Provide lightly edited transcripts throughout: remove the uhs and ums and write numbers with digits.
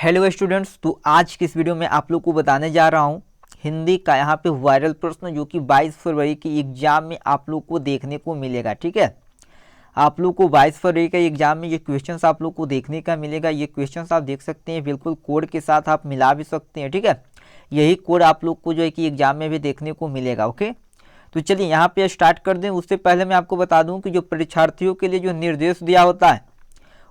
Hello students, तो आज की इस वीडियो में आप लोग को बताने जा रहा हूँ हिंदी का यहाँ पे वायरल प्रश्न जो कि 22 फरवरी की एग्जाम में आप लोग को देखने को मिलेगा। ठीक है, आप लोग को 22 फरवरी का एग्जाम में ये क्वेश्चंस आप लोग को देखने का मिलेगा। ये क्वेश्चंस आप देख सकते हैं, बिल्कुल कोड के साथ आप मिला भी सकते हैं। ठीक है, यही कोड आप लोग को जो है कि एग्जाम में भी देखने को मिलेगा। ओके, तो चलिए यहाँ पे स्टार्ट कर दें। उससे पहले मैं आपको बता दूँ कि जो परीक्षार्थियों के लिए जो निर्देश दिया होता है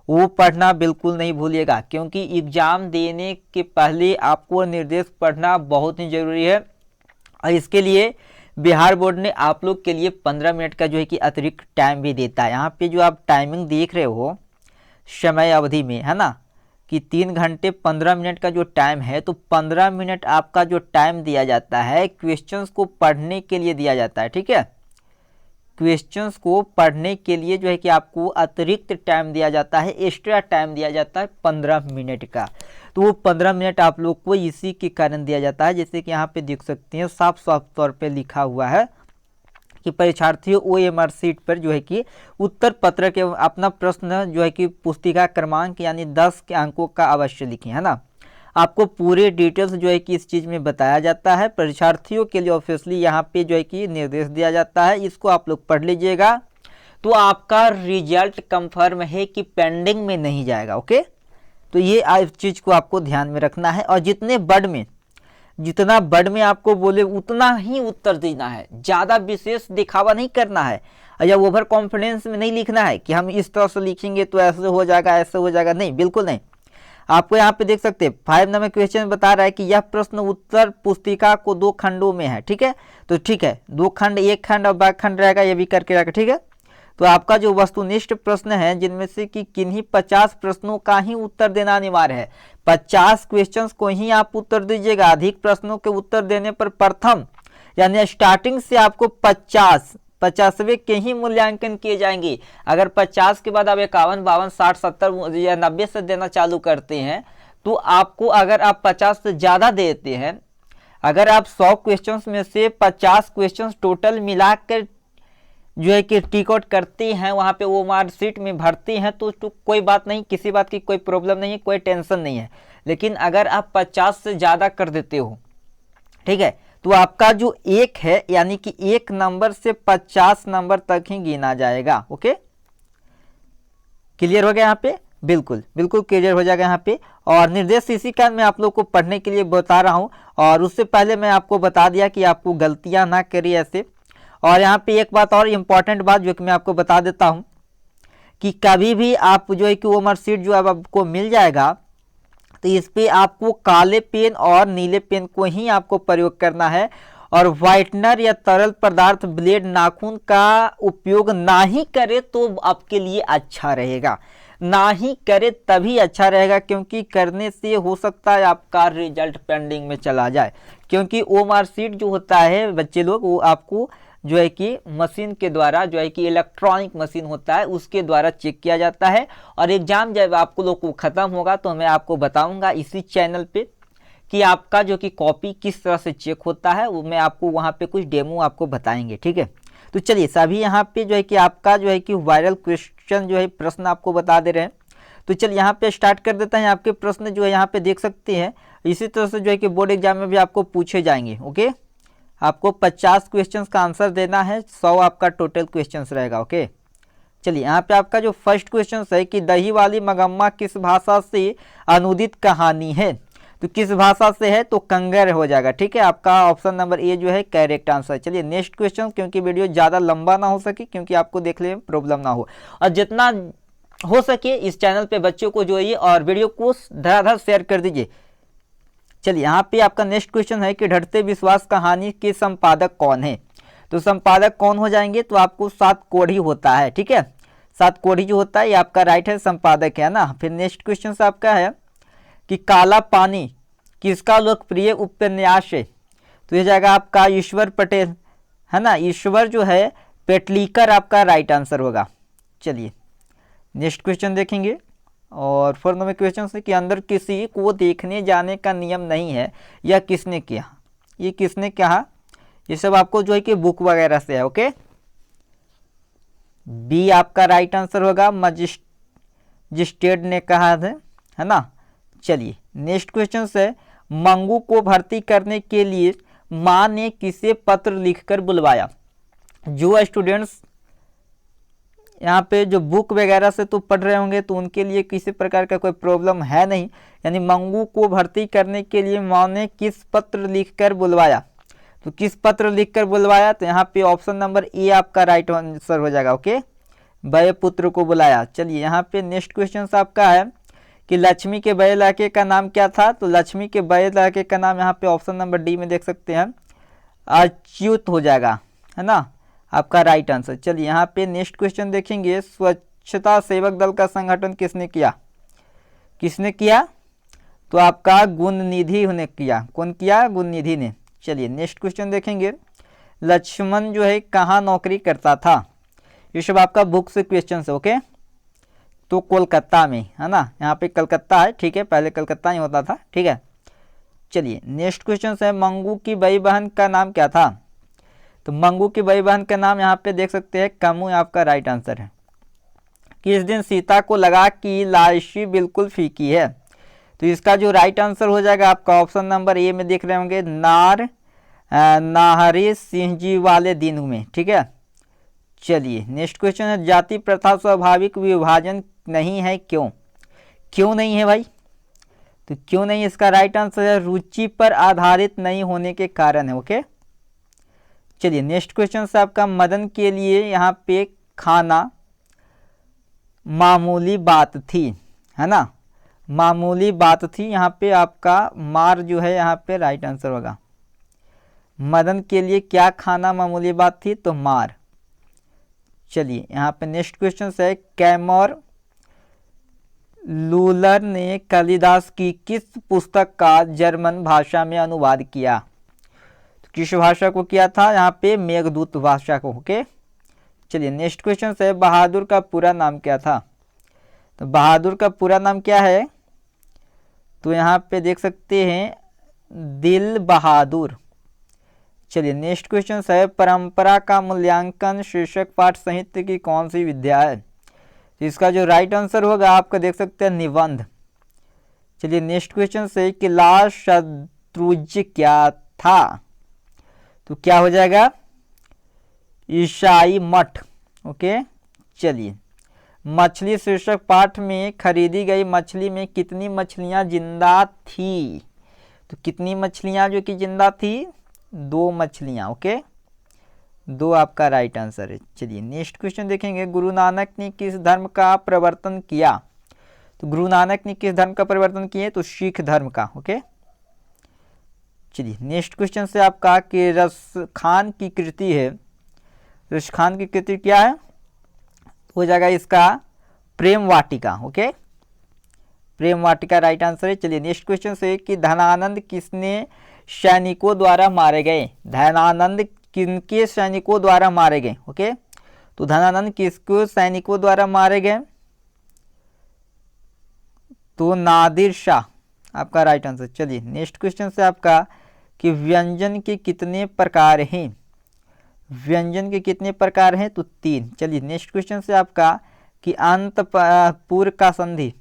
वो पढ़ना बिल्कुल नहीं भूलिएगा, क्योंकि एग्जाम देने के पहले आपको निर्देश पढ़ना बहुत ही जरूरी है। और इसके लिए बिहार बोर्ड ने आप लोग के लिए 15 मिनट का जो है कि अतिरिक्त टाइम भी देता है। यहाँ पे जो आप टाइमिंग देख रहे हो समय अवधि में, है ना, कि 3 घंटे 15 मिनट का जो टाइम है, तो 15 मिनट आपका जो टाइम दिया जाता है क्वेश्चंस को पढ़ने के लिए दिया जाता है। ठीक है, क्वेश्चंस को पढ़ने के लिए जो है कि आपको अतिरिक्त टाइम दिया जाता है, एक्स्ट्रा टाइम दिया जाता है 15 मिनट का। तो वो 15 मिनट आप लोग को इसी के कारण दिया जाता है। जैसे कि यहाँ पे देख सकते हैं, साफ साफ तौर पे लिखा हुआ है कि परीक्षार्थियों OMR सीट पर जो है कि उत्तर पत्र के अपना प्रश्न जो है कि पुस्तिका क्रमांक यानी 10 के अंकों का अवश्य लिखें, है ना। आपको पूरे डिटेल्स जो है कि इस चीज़ में बताया जाता है। परीक्षार्थियों के लिए ऑब्वियसली यहाँ पे जो है कि निर्देश दिया जाता है, इसको आप लोग पढ़ लीजिएगा तो आपका रिजल्ट कंफर्म है कि पेंडिंग में नहीं जाएगा। ओके, तो ये इस चीज़ को आपको ध्यान में रखना है। और जितना बड़ में आपको बोले उतना ही उत्तर देना है, ज़्यादा विशेष दिखावा नहीं करना है या ओवर कॉन्फिडेंस में नहीं लिखना है कि हम इस तरह से लिखेंगे तो ऐसे हो जाएगा ऐसे हो जाएगा, नहीं, बिल्कुल नहीं। आपको यहाँ पे देख सकते हैं 5 नंबर क्वेश्चन बता रहा है कि यह प्रश्न उत्तर पुस्तिका को 2 खंडों में है। ठीक है, तो ठीक है, 2 खंड, एक खंड और बाकी खंड रहेगा, ये भी करके रखा। ठीक है, तो आपका जो वस्तुनिष्ठ प्रश्न है जिनमें से कि किन्हीं 50 प्रश्नों का ही उत्तर देना अनिवार्य है। 50 क्वेश्चंस को ही आप उत्तर दीजिएगा। अधिक प्रश्नों के उत्तर देने पर प्रथम यानी स्टार्टिंग से आपको 50वें के ही मूल्यांकन किए जाएंगे। अगर 50 के बाद आप 51, 52, 60, 70 या 90 से देना चालू करते हैं तो आपको, अगर आप 50 से ज़्यादा देते हैं, अगर आप 100 क्वेश्चंस में से 50 क्वेश्चंस टोटल मिलाकर जो है कि टिक आउट करते हैं, वहाँ पे वो मार्कशीट में भरते हैं तो कोई बात नहीं, किसी बात की कोई प्रॉब्लम नहीं है, कोई टेंशन नहीं है। लेकिन अगर आप 50 से ज़्यादा कर देते हो, ठीक है, तो आपका जो एक है यानी कि 1 नंबर से 50 नंबर तक ही गिना जाएगा। ओके, क्लियर हो गया यहाँ पे? बिल्कुल बिल्कुल क्लियर हो जाएगा यहाँ पे। और निर्देश इसी कारण मैं आप लोग को पढ़ने के लिए बता रहा हूँ। और उससे पहले मैं आपको बता दिया कि आपको गलतियाँ ना करिए ऐसे। और यहाँ पे एक बात और इम्पॉर्टेंट बात जो कि मैं आपको बता देता हूँ कि कभी भी आप जो है कि वो मार्कशीट जो अब आपको मिल जाएगा तो इस पे आपको काले पेन और नीले पेन को ही आपको प्रयोग करना है। और व्हाइटनर या तरल पदार्थ ब्लेड नाखून का उपयोग ना ही करे तो आपके लिए अच्छा रहेगा, ना ही करे तभी अच्छा रहेगा, क्योंकि करने से हो सकता है आपका रिजल्ट पेंडिंग में चला जाए। क्योंकि वो मार्कशीट जो होता है बच्चे लोग, वो आपको जो है कि मशीन के द्वारा, जो है कि इलेक्ट्रॉनिक मशीन होता है, उसके द्वारा चेक किया जाता है। और एग्जाम जब आपको लोग को ख़त्म होगा तो मैं आपको बताऊंगा इसी चैनल पे कि आपका जो कि कॉपी किस तरह से चेक होता है, वो मैं आपको वहाँ पे कुछ डेमो आपको बताएंगे। ठीक है, तो चलिए सभी यहाँ पे जो है कि आपका जो है कि वायरल क्वेश्चन जो है प्रश्न आपको बता दे रहे हैं। तो चलिए यहाँ पे स्टार्ट कर देते हैं। आपके प्रश्न जो है यहाँ पे देख सकते हैं, इसी तरह से जो है कि बोर्ड एग्जाम में भी आपको पूछे जाएंगे। ओके, आपको 50 क्वेश्चंस का आंसर देना है, 100 आपका टोटल क्वेश्चंस रहेगा। ओके, चलिए यहाँ पे आपका जो फर्स्ट क्वेश्चन है कि दही वाली मगम्मा किस भाषा से अनुदित कहानी है। तो किस भाषा से है, तो कंगर हो जाएगा। ठीक है, आपका ऑप्शन नंबर ए जो है करेक्ट आंसर। चलिए नेक्स्ट क्वेश्चन, क्योंकि वीडियो ज़्यादा लंबा ना हो सके, क्योंकि आपको देखने में प्रॉब्लम ना हो, और जितना हो सके इस चैनल पे बच्चों को जोड़िए और वीडियो को धड़ाधड़ शेयर कर दीजिए। चलिए यहाँ पे आपका नेक्स्ट क्वेश्चन है कि ढटते विश्वास कहानी के संपादक कौन है। तो संपादक कौन हो जाएंगे, तो आपको 7 कोढ़ी होता है। ठीक है, 7 कोढ़ी जो होता है ये आपका राइट है, संपादक है ना। फिर नेक्स्ट क्वेश्चन आपका है कि काला पानी किसका लोकप्रिय उपन्यास है। तो ये जाएगा आपका ईश्वर पटेल, है ना। ईश्वर जो है पेटलीकर आपका राइट आंसर होगा। चलिए नेक्स्ट क्वेश्चन देखेंगे। और 4 नंबर क्वेश्चन है कि अंदर किसी को देखने जाने का नियम नहीं है, यह किसने किया। ये किसने कहा, ये सब आपको जो है कि बुक वगैरह से है। ओके, बी आपका राइट आंसर होगा, मजिस्ट्रेट ने कहा है ना। चलिए नेक्स्ट क्वेश्चन है, मंगू को भर्ती करने के लिए माँ ने किसे पत्र लिखकर बुलवाया। जो स्टूडेंट्स यहाँ पे जो बुक वगैरह से तो पढ़ रहे होंगे तो उनके लिए किसी प्रकार का कोई प्रॉब्लम है नहीं। यानी मंगू को भर्ती करने के लिए माँ ने किस पत्र लिखकर बुलवाया, तो किस पत्र लिखकर बुलवाया, तो यहाँ पे ऑप्शन नंबर ए आपका राइट आंसर हो जाएगा। ओके, बड़े पुत्र को बुलाया। चलिए यहाँ पे नेक्स्ट क्वेश्चन आपका है कि लक्ष्मी के बड़े लड़के का नाम क्या था, तो लक्ष्मी के बड़े लड़के का नाम यहाँ पे ऑप्शन नंबर डी में देख सकते हैं अच्युत हो जाएगा, है ना, आपका राइट आंसर। चलिए यहाँ पे नेक्स्ट क्वेश्चन देखेंगे, स्वच्छता सेवक दल का संगठन किसने किया, किसने किया, तो आपका गुणनिधि ने किया। कौन किया, गुणनिधि ने। चलिए नेक्स्ट क्वेश्चन देखेंगे, लक्ष्मण जो है कहाँ नौकरी करता था। ये सब आपका बुक से क्वेश्चन है। ओके, तो कोलकाता में, है ना, यहाँ पे कलकत्ता है, ठीक है, पहले कलकत्ता ही होता था, ठीक है। चलिए नेक्स्ट क्वेश्चन है, मंगू की बड़ी बहन का नाम क्या था, तो मंगू की बड़ी बहन का नाम यहाँ पे देख सकते हैं कमू, आपका राइट आंसर है। किस दिन सीता को लगा कि लालची बिल्कुल फीकी है, तो इसका जो राइट आंसर हो जाएगा आपका ऑप्शन नंबर ए में देख रहे होंगे, नाहरी सिंह जी वाले दिन में, ठीक है। चलिए नेक्स्ट क्वेश्चन है, जाति प्रथा स्वाभाविक विभाजन नहीं है क्यों, क्यों नहीं है भाई, तो क्यों नहीं, इसका राइट आंसर है रुचि पर आधारित नहीं होने के कारण है। ओके, चलिए नेक्स्ट क्वेश्चन से आपका मदन के लिए यहाँ पे खाना मामूली बात थी, है ना, मामूली बात थी, यहाँ पे आपका मार जो है यहाँ पे राइट आंसर होगा। मदन के लिए क्या खाना मामूली बात थी, तो मार। चलिए यहाँ पे नेक्स्ट क्वेश्चन है, कैमर लूलर ने कालिदास की किस पुस्तक का जर्मन भाषा में अनुवाद किया, तो किस भाषा को किया था, यहाँ पे मेघदूत भाषा को। ओके, चलिए नेक्स्ट क्वेश्चन है, बहादुर का पूरा नाम क्या था, तो बहादुर का पूरा नाम क्या है, तो यहाँ पे देख सकते हैं दिल बहादुर। चलिए नेक्स्ट क्वेश्चन है, परंपरा का मूल्यांकन शीर्षक पाठ साहित्य की कौन सी विद्या है, तो इसका जो राइट आंसर होगा आपका देख सकते हैं निबंध। चलिए नेक्स्ट क्वेश्चन है कि लाल शत्रुंज क्या था, तो क्या हो जाएगा, ईसाई मठ। ओके, चलिए मछली शीर्षक पाठ में खरीदी गई मछली में कितनी मछलियां जिंदा थी, तो कितनी मछलियां जो कि जिंदा थी, 2 मछलियां। ओके, 2 आपका राइट आंसर है। चलिए नेक्स्ट क्वेश्चन देखेंगे, गुरु नानक ने किस धर्म का प्रवर्तन किया, तो गुरु नानक ने किस धर्म का प्रवर्तन किया, तो सिख धर्म का। ओके, चलिए नेक्स्ट क्वेश्चन से आपका कि रसखान की कृति है, रसखान की कृति क्या है, हो जाएगा इसका प्रेम वाटिका। ओके, प्रेम वाटिका राइट आंसर है। चलिए नेक्स्ट क्वेश्चन से कि धनानंद किसने सैनिकों द्वारा मारे गए, धनानंद किनके सैनिकों द्वारा मारे गए। ओके, तो धनानंद किसको सैनिकों द्वारा मारे गए, तो नादिर शाह, आपका राइट आंसर। चलिए नेक्स्ट क्वेश्चन से आपका कि व्यंजन के कितने प्रकार हैं, व्यंजन के कितने प्रकार हैं, तो 3। चलिए नेक्स्ट क्वेश्चन से आपका कि अंत पूर्व का संधि,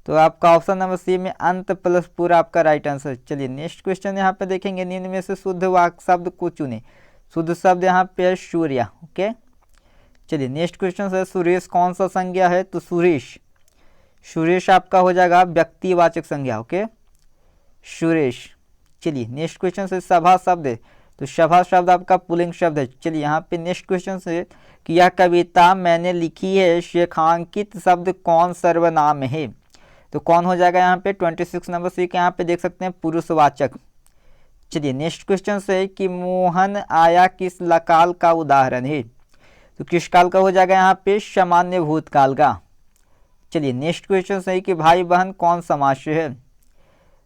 तो आपका ऑप्शन नंबर सी में अंत प्लस पूरा आपका राइट आंसर। चलिए नेक्स्ट क्वेश्चन यहाँ पे देखेंगे, निम्न में से शुद्ध वाक्य शब्द को चुने, शुद्ध शब्द यहाँ पे है सूर्य। ओके, चलिए नेक्स्ट क्वेश्चन है, सुरेश कौन सा संज्ञा है, तो सुरेश, सुरेश आपका हो जाएगा व्यक्तिवाचक संज्ञा। ओके, सुरेश। चलिए नेक्स्ट क्वेश्चन से सभा शब्द है, तो सभा शब्द आपका पुल्लिंग शब्द है। चलिए यहाँ पे नेक्स्ट क्वेश्चन से कि यह कविता मैंने लिखी है, शेखांकित शब्द कौन सर्वनाम है, तो कौन हो जाएगा यहाँ पे 26 नंबर सी के यहाँ पे देख सकते हैं पुरुषवाचक। चलिए नेक्स्ट क्वेश्चन से कि मोहन आया किस काल का उदाहरण है, तो किस काल का हो जाएगा यहाँ पे सामान्य भूतकाल का। चलिए नेक्स्ट क्वेश्चन से कि भाई बहन कौन समास से है,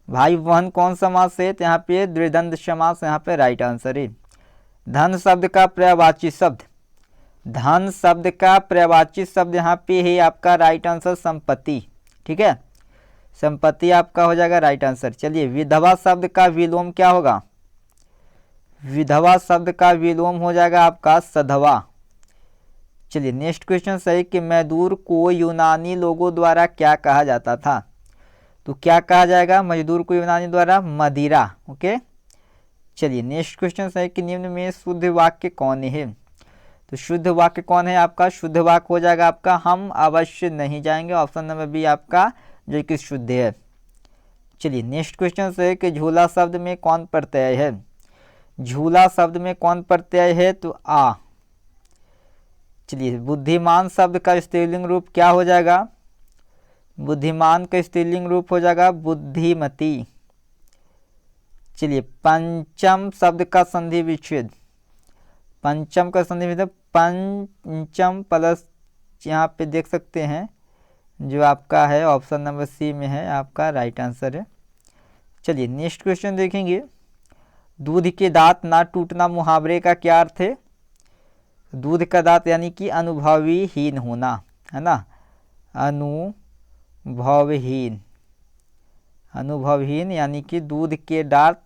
भाई बहन कौन समास से, तो यहाँ पे द्विधांत समास यहाँ पे राइट आंसर है। धन शब्द का पर्यायवाची शब्द, धन शब्द का पर्यायवाची शब्द यहाँ पे है आपका राइट आंसर संपत्ति। ठीक है, संपत्ति आपका हो जाएगा राइट आंसर। चलिए विधवा शब्द का विलोम क्या होगा, विधवा शब्द का विलोम हो जाएगा आपका सधवा। चलिए नेक्स्ट क्वेश्चन सही कि मजदूर को यूनानी लोगों द्वारा क्या कहा जाता था, तो क्या कहा जाएगा मजदूर को यूनानी द्वारा? मदिरा। ओके, चलिए नेक्स्ट क्वेश्चन है कि निम्न में शुद्ध वाक्य कौन है? तो शुद्ध वाक्य कौन है आपका? शुद्ध वाक्य हो जाएगा आपका हम अवश्य नहीं जाएंगे, ऑप्शन नंबर बी आपका जो कि शुद्ध है। चलिए नेक्स्ट क्वेश्चन है कि झूला शब्द में कौन प्रत्यय है? झूला शब्द में कौन प्रत्यय है? तो आ। चलिए बुद्धिमान शब्द का स्त्रीलिंग रूप क्या हो जाएगा? बुद्धिमान का स्त्रीलिंग रूप हो जाएगा बुद्धिमती। चलिए पंचम शब्द का संधि विच्छेद, पंचम का संधि विच्छेद पंचम प्लस, यहाँ पे देख सकते हैं जो आपका है ऑप्शन नंबर सी में है आपका राइट आंसर है। चलिए नेक्स्ट क्वेश्चन देखेंगे, दूध के दांत ना टूटना मुहावरे का क्या अर्थ है? दूध का दांत यानी कि अनुभवहीन होना, है ना, अनुभवहीन, अनुभवहीन यानी कि दूध के दांत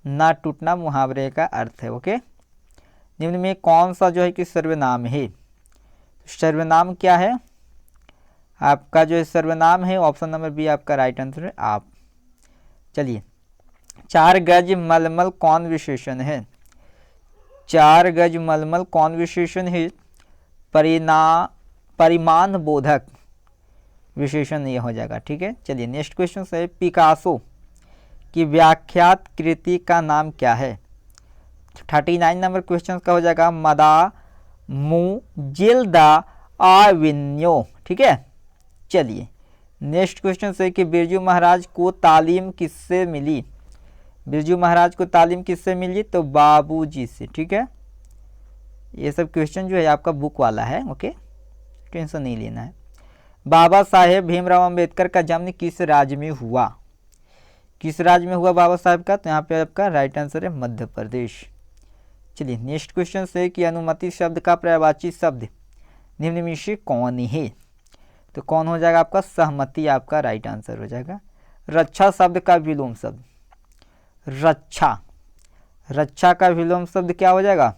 ना टूटना मुहावरे का अर्थ है। ओके, निम्न में कौन सा जो है कि सर्वनाम है? सर्वनाम क्या है आपका? जो सर्वनाम है ऑप्शन नंबर बी आपका राइट आंसर है आप। चलिए 4 गज मलमल कौन विशेषण है? 4 गज मलमल कौन विशेषण है? परिमाण बोधक विशेषण ये हो जाएगा। ठीक है, चलिए नेक्स्ट क्वेश्चन है पिकासो की व्याख्यात कृति का नाम क्या है? 39 नंबर क्वेश्चन का हो जाएगा मदा मुजिल्दा आविन्यो। ठीक है, चलिए नेक्स्ट क्वेश्चन है कि बिरजू महाराज को तालीम किससे मिली? बिरजू महाराज को तालीम किससे मिली? तो बाबूजी से। ठीक है, ये सब क्वेश्चन जो है आपका बुक वाला है। ओके, टेंशन नहीं लेना है। बाबा साहेब भीमराव अंबेडकर का जन्म किस राज्य में हुआ? किस राज्य में हुआ बाबा साहेब का? तो यहाँ पे आपका राइट आंसर है मध्य प्रदेश। चलिए नेक्स्ट क्वेश्चन है कि अनुमति शब्द का पर्यायवाची शब्द निम्न में से कौन है? तो कौन हो जाएगा आपका? सहमति आपका राइट आंसर हो जाएगा। रक्षा शब्द का विलोम शब्द, रक्षा, रक्षा का विलोम शब्द क्या हो जाएगा?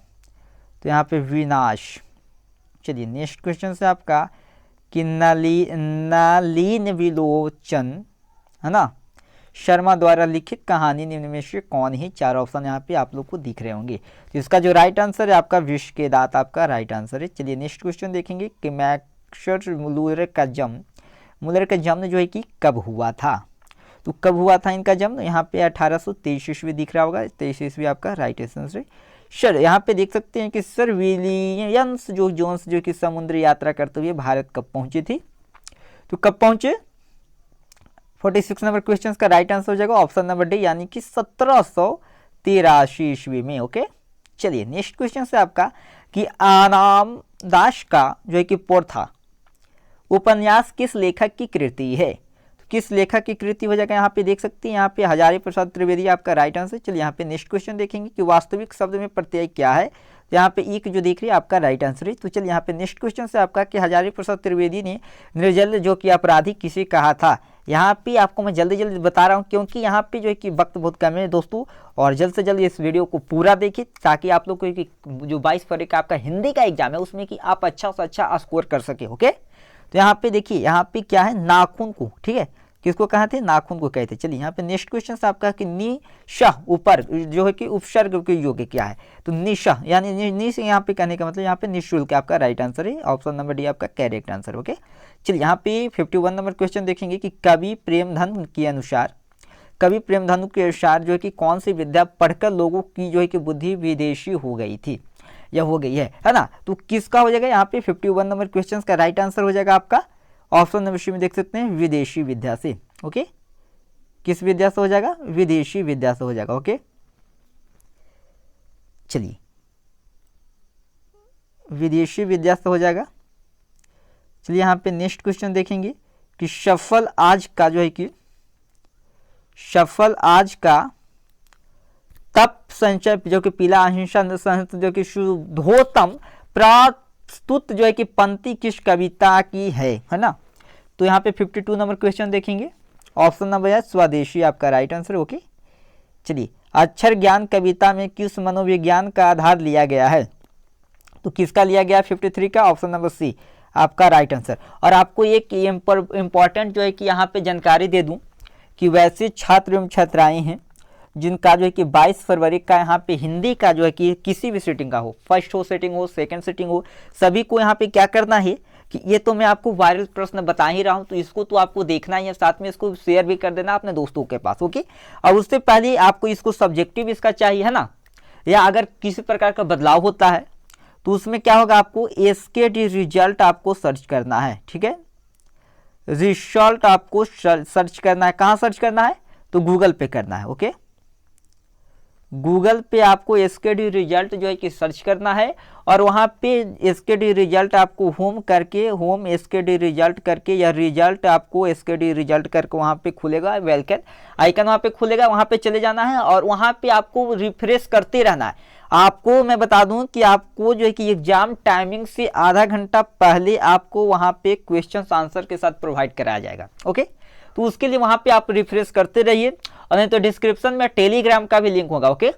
तो यहाँ पे विनाश। चलिए नेक्स्ट क्वेश्चन है आपका कि नलिन विलोचन, है ना, शर्मा द्वारा लिखित कहानी निम्न में से कौन है? 4 ऑप्शन यहाँ पे आप लोग को दिख रहे होंगे। तो इसका जो राइट आंसर है आपका विष के दांत आपका राइट आंसर है। चलिए नेक्स्ट क्वेश्चन देखेंगे कि मैक्स मुलर का जन्म जो है कि कब हुआ था? तो कब हुआ था इनका जन्म? यहाँ पे 1823 ईस्वी दिख रहा होगा, 23 ईस्वी आपका राइट आंसर है। सर यहाँ पे देख सकते हैं कि सर विलियम्स जो जोन्स जो कि समुद्री यात्रा करते हुए भारत कब पहुंचे थे? तो कब पहुंचे? 46 नंबर क्वेश्चन का राइट आंसर हो जाएगा ऑप्शन नंबर डी यानी कि 1783 ईस्वी में। ओके, चलिए नेक्स्ट क्वेश्चन है आपका कि आनाम दास का जो है कि पोर्था उपन्यास किस लेखक की कृति है? तो किस लेखक की कृति हो जाएगा? यहाँ पे देख सकते हैं यहाँ पे हजारी प्रसाद त्रिवेदी आपका राइट आंसर। चलिए यहाँ पे नेक्स्ट क्वेश्चन देखेंगे कि वास्तविक शब्द में प्रत्यय क्या है? तो यहाँ पे एक जो देख रही है आपका राइट आंसर है। तो चलिए यहाँ पे नेक्स्ट क्वेश्चन से आपका कि हजारी प्रसाद त्रिवेदी ने निर्जल जो कि अपराधी किसे कहा था? यहाँ पे आपको मैं जल्दी जल्दी बता रहा हूँ क्योंकि यहाँ पे जो है कि वक्त बहुत कम है दोस्तों, और जल्द से जल्द इस वीडियो को पूरा देखिए ताकि आप लोग को जो 22 फरवरी का आपका हिंदी का एग्जाम है उसमें कि आप अच्छा से अच्छा स्कोर कर सके। ओके, तो यहाँ पे देखिए यहाँ पे क्या है? नाखून को, ठीक है, किसको कहा थे? नाखून को कहते। चलिए यहाँ पे नेक्स्ट क्वेश्चन से आपका कि निशह ऊपर जो है कि उपसर्ग के योग्य क्या है? तो निशह यानी नि से यहाँ पे कहने का मतलब यहाँ पे निःशुल्क आपका राइट आंसर है, ऑप्शन नंबर डी आपका करेक्ट आंसर। ओके, चलिए यहाँ पे 51 नंबर क्वेश्चन देखेंगे कि कवि प्रेमधन के अनुसार, कवि प्रेमधनु के अनुसार जो है कि कौन सी विद्या पढ़कर लोगों की जो है कि बुद्धि विदेशी हो गई थी या हो गई है ना? तो किसका हो जाएगा? यहाँ पे 51 नंबर क्वेश्चन का राइट आंसर हो जाएगा आपका ऑप्शन नंबर सी में देख सकते हैं विदेशी विद्या से। ओके, किस विद्या से हो जाएगा? विदेशी विद्या से हो जाएगा। ओके, चलिए विदेशी विद्या से हो जाएगा। चलिए यहाँ पे नेक्स्ट क्वेश्चन देखेंगे कि सफल आज का जो है कि सफल आज का तप संचय जो कि पीला अहिंसा जो कि शुद्धोत्तम प्रस्तुत जो है कि पंक्ति किस कविता की है ना? तो यहाँ पे 52 नंबर क्वेश्चन देखेंगे, ऑप्शन नंबर है स्वदेशी आपका राइट आंसर। ओके, चलिए अक्षर ज्ञान कविता में किस मनोविज्ञान का आधार लिया गया है? तो किसका लिया गया? 53 का, ऑप्शन नंबर सी आपका राइट आंसर। और आपको एक इम्पॉर्टेंट जो है कि यहाँ पे जानकारी दे दूं कि वैसे छात्र एवं छात्राएं हैं जिनका जो है कि 22 फरवरी का यहाँ पे हिंदी का जो है कि किसी भी सीटिंग का हो, फर्स्ट हो सीटिंग हो, सेकंड सीटिंग हो, सभी को यहाँ पे क्या करना है कि ये तो मैं आपको वायरल प्रश्न बता ही रहा हूँ, तो इसको तो आपको देखना ही है, साथ में इसको शेयर भी कर देना अपने दोस्तों के पास। ओके, और उससे पहले आपको इसको सब्जेक्टिव इसका चाहिए है ना, या अगर किसी प्रकार का बदलाव होता है तो उसमें क्या होगा, आपको एसकेडी रिजल्ट आपको सर्च करना है। ठीक है, रिजल्ट आपको सर्च करना है। कहाँ सर्च करना है, तो गूगल पे करना है। ओके, गूगल पे आपको एसकेडी रिजल्ट जो है कि सर्च करना है, और वहाँ पे एसकेडी रिजल्ट आपको होम करके, होम एसकेडी रिजल्ट करके, या रिजल्ट आपको एसकेडी रिजल्ट करके वहाँ पे खुलेगा, वेलकम आइकन वहाँ पे खुलेगा, वहाँ पे चले जाना है और वहाँ पे आपको रिफ्रेश करते रहना है। आपको मैं बता दूं कि आपको जो है कि एग्जाम टाइमिंग से आधा घंटा पहले आपको वहाँ पे क्वेश्चन आंसर के साथ प्रोवाइड कराया जाएगा। ओके, तो उसके लिए वहाँ पे आप रिफ्रेश करते रहिए, और नहीं तो डिस्क्रिप्शन में टेलीग्राम का भी लिंक होगा। ओके,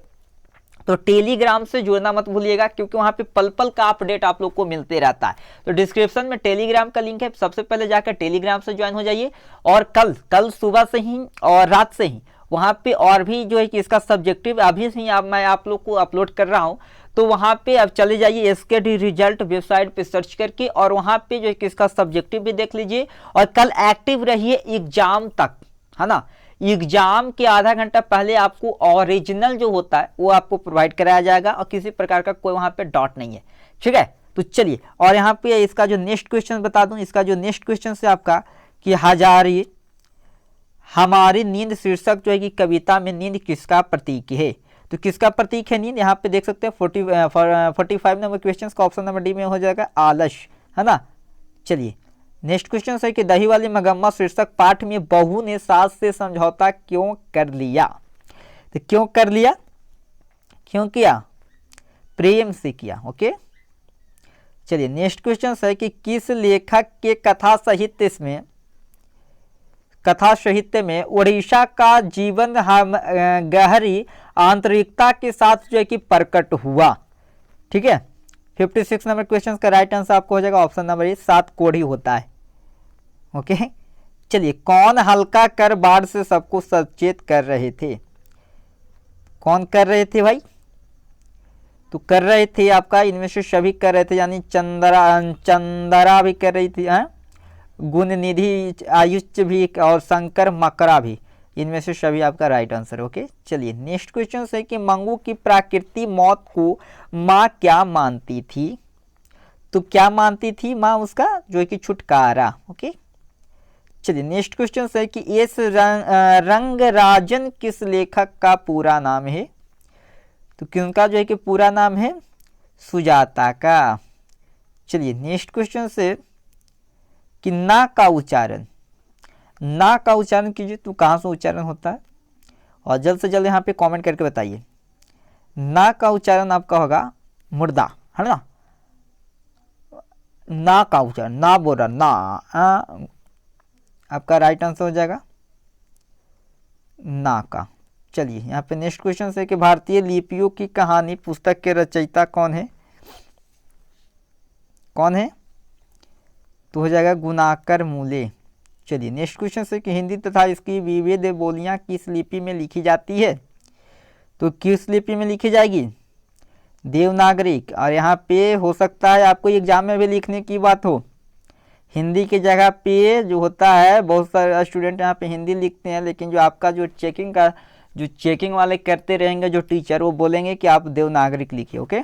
तो टेलीग्राम से जुड़ना मत भूलिएगा, क्योंकि वहाँ पे पल पल का अपडेट आप लोग को मिलते रहता है। तो डिस्क्रिप्शन में टेलीग्राम का लिंक है, सबसे पहले जाकर टेलीग्राम से ज्वाइन हो जाइए, और कल सुबह से ही और रात से ही वहाँ पे और भी जो है कि इसका सब्जेक्टिव अभी से ही मैं आप लोग को अपलोड कर रहा हूँ, तो वहाँ पे अब चले जाइए एसकेडी रिजल्ट वेबसाइट पे सर्च करके, और वहाँ पे जो है कि इसका सब्जेक्टिव भी देख लीजिए, और कल एक्टिव रहिए एग्जाम तक, है ना। एग्जाम के आधा घंटा पहले आपको ओरिजिनल जो होता है वो आपको प्रोवाइड कराया जाएगा, और किसी प्रकार का कोई वहाँ पे डॉट नहीं है। ठीक है, तो चलिए, और यहाँ पे इसका जो नेक्स्ट क्वेश्चन बता दूं, इसका जो नेक्स्ट क्वेश्चन से आपका कि हजारी हमारी नींद शीर्षक जो है कि कविता में नींद किसका प्रतीक है, तो किसका प्रतीक है नींद, यहाँ पे देख सकते हैं 45 नंबर क्वेश्चन का ऑप्शन नंबर डी में हो जाएगा आलस, है ना। चलिए, नेक्स्ट क्वेश्चन है कि दही वाली मगम्मा शीर्षक पाठ में बहू ने सास से समझौता क्यों कर लिया, तो क्यों कर लिया, क्यों किया, प्रेम से किया। ओके, चलिए नेक्स्ट क्वेश्चन है कि किस लेखक के कथा साहित्य में उड़ीसा का जीवन गहरी आंतरिकता के साथ जो है कि प्रकट हुआ। ठीक है, 56 नंबर क्वेश्चन का राइट आंसर आपको हो जाएगा ऑप्शन नंबर ए, 7 कोढ़ी होता है। ओके, चलिए, कौन हल्का कर बाढ़ से सबको सचेत कर रहे थे, कौन कर रहे थे भाई, तो कर रहे थे आपका इनमें से सभी कर रहे थे, यानी चंदरा भी कर रही थी, गुण निधि आयुष भी, और शंकर मकरा भी, इनमें से सभी आपका राइट आंसर। ओके, चलिए नेक्स्ट क्वेश्चन है कि मंगू की प्राकृतिक मौत को माँ क्या मानती थी, तो क्या मानती थी माँ, उसका जो है कि छुटकारा। ओके, चलिए नेक्स्ट क्वेश्चन है कि एस रंगराजन किस लेखक का पूरा नाम है, तो किनका जो है कि पूरा नाम है, सुजाता का। चलिए नेक्स्ट क्वेश्चन से कि ना का उच्चारण कीजिए, तो कहाँ से उच्चारण होता है, और जल्द से जल्द यहाँ पे कमेंट करके बताइए। ना का उच्चारण आपका होगा मुर्दा, है ना, ना का उच्चारण, ना बोल रहा ना, आपका राइट आंसर हो जाएगा ना का। चलिए यहाँ पे नेक्स्ट क्वेश्चन है कि भारतीय लिपियों की कहानी पुस्तक के रचयिता कौन है, तो हो जाएगा गुणाकर मूले। चलिए नेक्स्ट क्वेश्चन है कि हिंदी तथा इसकी विविध बोलियां किस लिपि में लिखी जाती है, तो किस लिपि में लिखी जाएगी, देवनागरिक। और यहाँ पे हो सकता है आपको एग्जाम में भी लिखने की बात हो, हिंदी की जगह पे जो होता है, बहुत सारे स्टूडेंट यहाँ पे हिंदी लिखते हैं, लेकिन जो आपका जो चेकिंग वाले करते रहेंगे जो टीचर, वो बोलेंगे कि आप देवनागरिक लिखिए। ओके,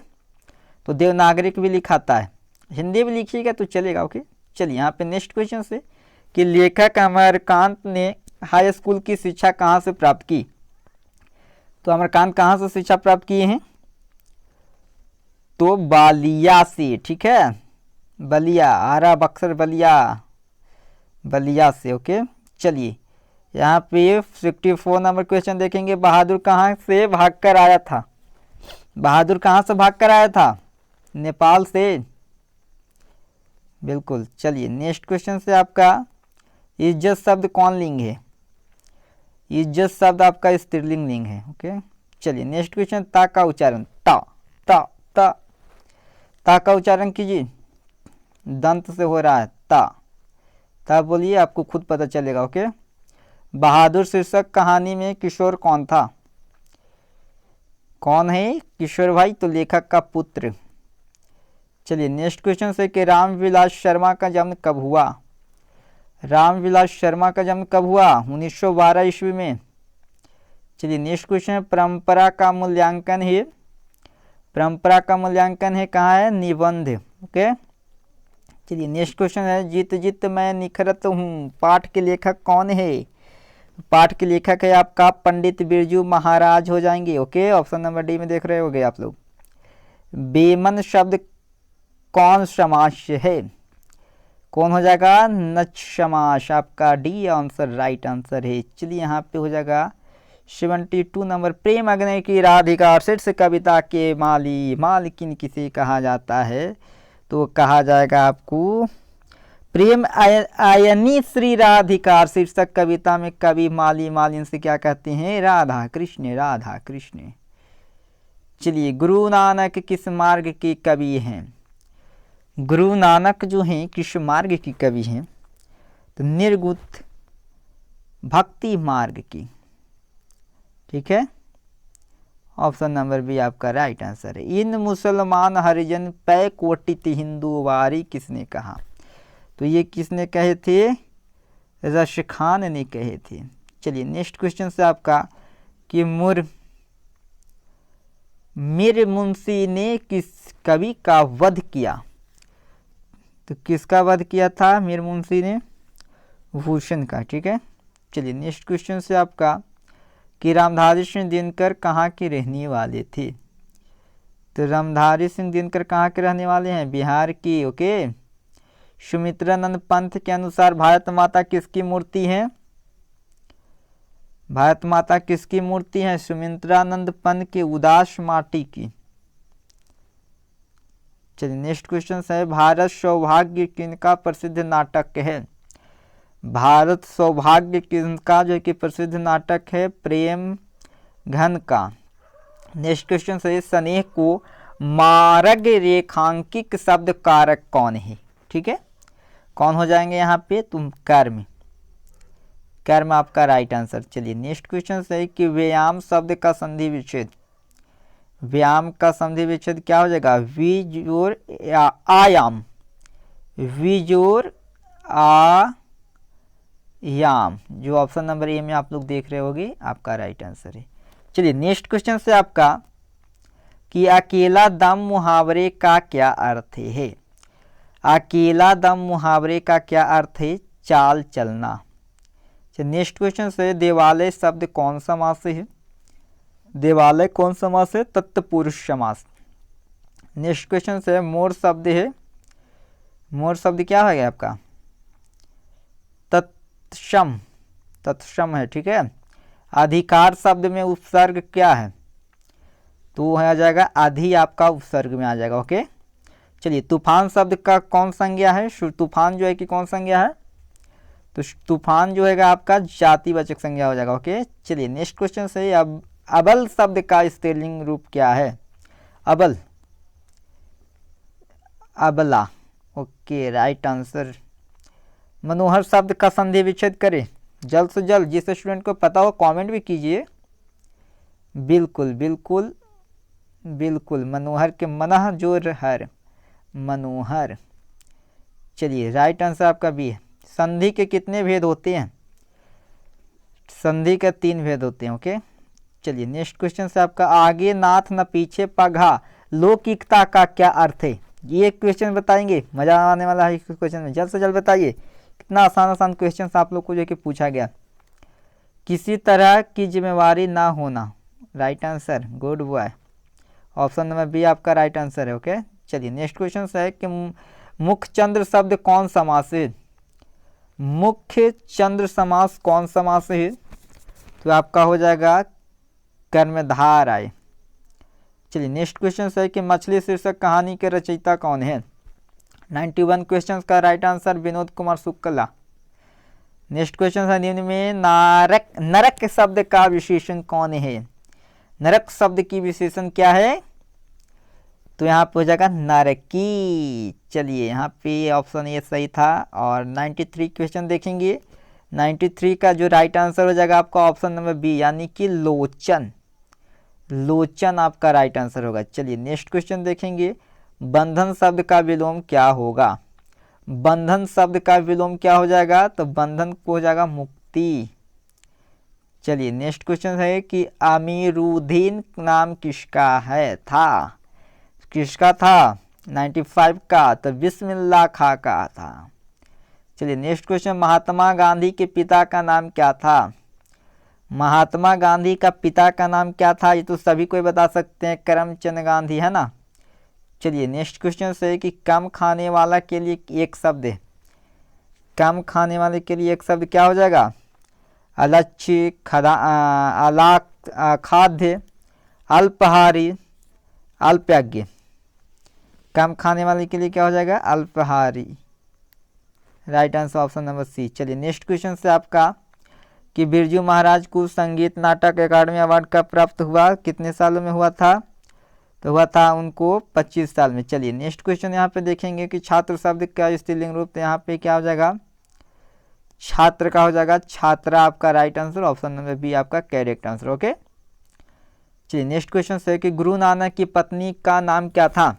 तो देवनागरिक भी लिखाता है, हिंदी भी लिखिएगा तो चलेगा। ओके, चलिए यहाँ पे नेक्स्ट क्वेश्चन से कि लेखक अमरकांत ने हाई स्कूल की शिक्षा कहाँ से प्राप्त की, तो अमरकांत कहाँ से शिक्षा प्राप्त किए हैं, तो बलिया से। ठीक है, बलिया, आरा बक्सर बलिया से। ओके, चलिए यहाँ पे 64 नंबर क्वेश्चन देखेंगे, बहादुर कहाँ से भागकर आया था, बहादुर कहाँ से भागकर आया था, नेपाल से, बिल्कुल। चलिए नेक्स्ट क्वेश्चन से आपका इज्जत शब्द कौन लिंग है, इज्जत शब्द आपका स्त्रीलिंग लिंग है। ओके, चलिए नेक्स्ट क्वेश्चन, ता का उच्चारण, ता ता ता ता का उच्चारण कीजिए, दंत से हो रहा है ता, ता बोलिए, आपको खुद पता चलेगा। ओके, बहादुर शीर्षक कहानी में किशोर कौन था? कौन है किशोर भाई? तो लेखक का पुत्र। चलिए नेक्स्ट क्वेश्चन है कि रामविलास शर्मा का जन्म कब हुआ? रामविलास शर्मा का जन्म कब हुआ? 1912 ईस्वी में। चलिए नेक्स्ट क्वेश्चन है परंपरा का मूल्यांकन है। परंपरा का मूल्यांकन है कहाँ है? निबंध। ओके। चलिए नेक्स्ट क्वेश्चन है जित जित मैं निखरत हूँ पाठ के लेखक कौन है? पाठ के लेखक है आपका पंडित बिरजू महाराज हो जाएंगे। ओके, ऑप्शन नंबर डी में देख रहे होगे आप लोग। बेमन शब्द कौन समास है? कौन हो जाएगा? नच समास। आपका डी आंसर राइट आंसर है। चलिए यहाँ पे हो जाएगा 72 नंबर। प्रेम अग्नि की राधिका शीर्ष कविता के मालिकिन किसे कहा जाता है? तो कहा जाएगा आपको प्रेम आयनी श्री राधिका शीर्षक कविता में कवि मालिन से क्या कहते हैं? राधा कृष्ण, राधा कृष्ण। चलिए गुरु नानक किस मार्ग के कवि हैं? गुरु नानक जो हैं किस मार्ग की कवि हैं? तो निर्गुण भक्ति मार्ग की। ठीक है, ऑप्शन नंबर बी आपका राइट आंसर है। इन मुसलमान हरिजन पै कोटित हिंदू वारी किसने कहा? तो ये किसने कहे थे? रश खान ने कहे थे। चलिए नेक्स्ट क्वेश्चन से आपका कि मीर मुंशी ने किस कवि का वध किया? तो किसका वध किया था मीर मुंशी ने? भूषण का। ठीक है। चलिए नेक्स्ट क्वेश्चन से आपका कि रामधारी सिंह दिनकर कहाँ के रहने वाले थे? तो रामधारी सिंह दिनकर कहाँ के रहने वाले हैं? बिहार की। ओके। सुमित्रानंद पंथ के अनुसार भारत माता किसकी मूर्ति है? भारत माता किसकी मूर्ति है? सुमित्रानंद पंथ के उदास माटी की। चलिए नेक्स्ट क्वेश्चन है भारत सौभाग्य किनका प्रसिद्ध नाटक है? भारत सौभाग्य किनका जो कि प्रसिद्ध नाटक है? प्रेम घन का। नेक्स्ट क्वेश्चन है स्नेह को मार्ग रेखांकित शब्द कारक कौन है? ठीक है, कौन हो जाएंगे यहाँ पे? तुम कर्म। कर्म आपका राइट आंसर। चलिए नेक्स्ट क्वेश्चन है कि व्यायाम शब्द का संधि विच्छेद। व्यायाम का संधि विच्छेद क्या हो जाएगा? विजोर आयाम। विजोर आयाम, जो ऑप्शन नंबर ए में आप लोग देख रहे होगे आपका राइट आंसर है। चलिए नेक्स्ट क्वेश्चन से आपका कि अकेला दम मुहावरे का क्या अर्थ है? अकेला दम मुहावरे का क्या अर्थ है? चाल चलना। नेक्स्ट क्वेश्चन से देवालय शब्द कौन समास है? देवालय कौन समास है? तत्पुरुष समास। नेक्स्ट क्वेश्चन से मोर शब्द है। मोर शब्द क्या है आपका? तत्सम। तत्सम है। ठीक है। अधिकार शब्द में उपसर्ग क्या है? तो आ जाएगा आधी, आपका उपसर्ग में आ जाएगा। ओके। चलिए तूफान शब्द का कौन संज्ञा है? तूफान जो है कि कौन संज्ञा है? तो तूफान जो है आपका जातिवाचक संज्ञा हो जाएगा। ओके। चलिए नेक्स्ट क्वेश्चन से अब अबल शब्द का स्त्रीलिंग रूप क्या है? अबल, अबला। Okay right answer. मनोहर शब्द का संधि विच्छेद करें जल्द से जल्द। जिस स्टूडेंट को पता हो कमेंट भी कीजिए। बिल्कुल बिल्कुल बिल्कुल। मनोहर के मनह जोर हर, मनोहर। चलिए राइट आंसर आपका बी है। संधि के कितने भेद होते हैं? संधि के 3 भेद होते हैं। ओके। चलिए नेक्स्ट क्वेश्चन से आपका आगे नाथ न पीछे पघा लौकिकता का क्या अर्थ है? ये क्वेश्चन बताएंगे, मजा आने वाला है इस क्वेश्चन में। जल्द से जल्द बताइए। कितना आसान आसान क्वेश्चन आप लोग को जो कि पूछा गया। किसी तरह की जिम्मेवारी ना होना, right answer, good boy. Option number B आपका राइट आंसर है। ओके। चलिए नेक्स्ट क्वेश्चन है कि मुख्य चंद्र शब्द कौन समास है? मुख्य चंद्र समास कौन समास है? तो आपका हो जाएगा कर्मधार आय। चलिए नेक्स्ट क्वेश्चन है कि मछली शीर्षक कहानी के रचयिता कौन है? 91 क्वेश्चन का right answer Vinod Kumar Shukla. Next question है निम्न में नरक शब्द का विशेषण कौन है? नरक शब्द की विशेषण क्या है? तो यहाँ पे हो जाएगा नरकी। चलिए यहाँ पे ऑप्शन ए सही था। और 93 क्वेश्चन देखेंगे। 93 का जो राइट आंसर हो जाएगा आपका ऑप्शन नंबर बी, यानी कि लोचन। लोचन आपका राइट आंसर होगा। चलिए नेक्स्ट क्वेश्चन देखेंगे। बंधन शब्द का विलोम क्या होगा? बंधन शब्द का विलोम क्या हो जाएगा? तो बंधन को हो जाएगा मुक्ति। चलिए नेक्स्ट क्वेश्चन है कि अमीरुद्दीन नाम किसका है था? किसका था? 95 का, तो बिस्मिल्लाह खां का था। चलिए नेक्स्ट क्वेश्चन, महात्मा गांधी के पिता का नाम क्या था? महात्मा गांधी का पिता का नाम क्या था? ये तो सभी कोई बता सकते हैं, करमचंद गांधी, है ना। चलिए नेक्स्ट क्वेश्चन से कि कम खाने वाला के लिए एक शब्द है। कम खाने वाले के लिए एक शब्द क्या हो जाएगा? अलच्छि, खाद्य, अल्पाहारी, अल्पज्ञ। कम खाने वाले के लिए क्या हो जाएगा? अल्पाहारी। Right answer option number c. चलिए नेक्स्ट क्वेश्चन से आपका कि बिरजू महाराज को संगीत नाटक अकादमी अवार्ड कब प्राप्त हुआ? कितने सालों में हुआ था? तो हुआ था उनको 25 साल में। चलिए नेक्स्ट क्वेश्चन यहाँ पे देखेंगे कि छात्र शब्द का स्त्रीलिंग रूप, तो यहाँ पे क्या हो जाएगा? छात्र का हो जाएगा छात्रा, आपका right answer option number B आपका करेक्ट आंसर। ओके, चलिए नेक्स्ट क्वेश्चन से कि गुरु नानक की पत्नी का नाम क्या था?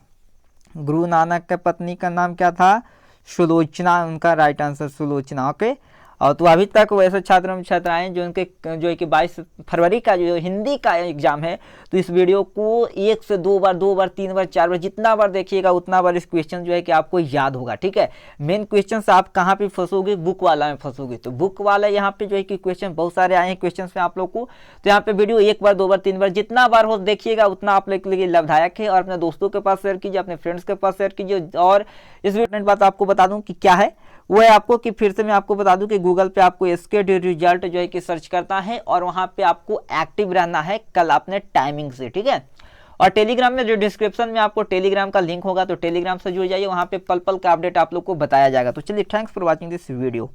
गुरु नानक की पत्नी का नाम क्या था? सुलोचना, उनका राइट आंसर सुलोचना। ओके, और तो अभी तक वैसे छात्र एवं छात्राएं जो उनके जो है कि 22 फरवरी का जो हिंदी का एग्जाम है, तो इस वीडियो को 1 से 2 बार, 2 बार, 3 बार, 4 बार, जितना बार देखिएगा उतना बार इस क्वेश्चन जो है कि आपको याद होगा। ठीक है, मेन क्वेश्चन से आप कहाँ पे फंसोगे? बुक वाला में फंसोगे। तो बुक वाला यहाँ पे जो है कि क्वेश्चन बहुत सारे आए हैं क्वेश्चन में आप लोग को, तो यहाँ पे वीडियो 1 बार, 2 बार, 3 बार, जितना बार हो देखिएगा उतना आप लोग के लिए लाभदायक है। और अपने दोस्तों के पास शेयर कीजिए, अपने फ्रेंड्स के पास शेयर कीजिए। और इस वीडियो बात आपको बता दूं कि क्या है वो है आपको, कि फिर से मैं आपको बता दूं कि गूगल पे आपको एसके रिजल्ट जो है कि सर्च करता है और वहां पे आपको एक्टिव रहना है कल अपने टाइमिंग से। ठीक है, और टेलीग्राम में जो डिस्क्रिप्शन में आपको टेलीग्राम का लिंक होगा, तो टेलीग्राम से जुड़ जाइए, वहां पे पल पल का अपडेट आप लोग को बताया जाएगा। तो चलिए, thanks for watching this video.